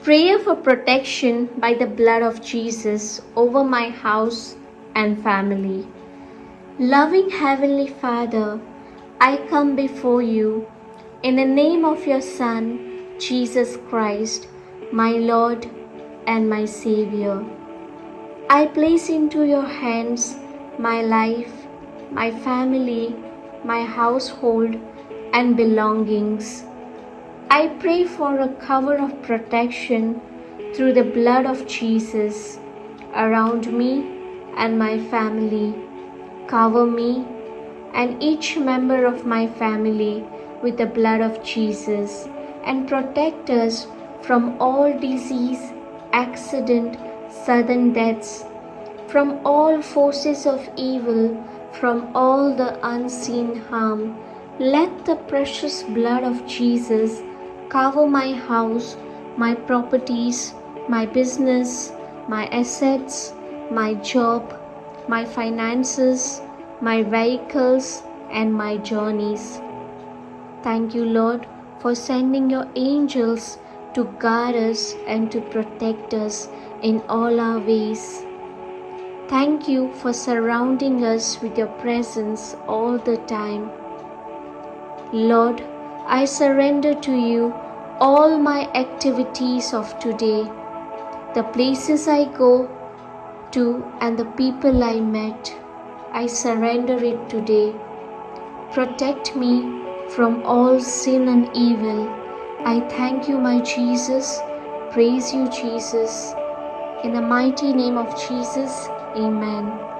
Prayer for protection by the blood of Jesus over my house and family. Loving Heavenly Father, I come before you in the name of your Son, Jesus Christ, my Lord and my Savior. I place into your hands my life, my family, my household, and belongings. I pray for a cover of protection through the blood of Jesus around me and my family. Cover me and each member of my family with the blood of Jesus and protect us from all disease, accident, sudden deaths, from all forces of evil, from all the unseen harm. Let the precious blood of Jesus cover my house, my properties, my business, my assets, my job, my finances, my vehicles, and my journeys. Thank you, Lord, for sending your angels to guard us and to protect us in all our ways. Thank you for surrounding us with your presence all the time. Lord, I surrender to you all my activities of today, the places I go to and the people I met. I surrender it today. Protect me from all sin and evil. I thank you, my Jesus. Praise you, Jesus. In the mighty name of Jesus, amen.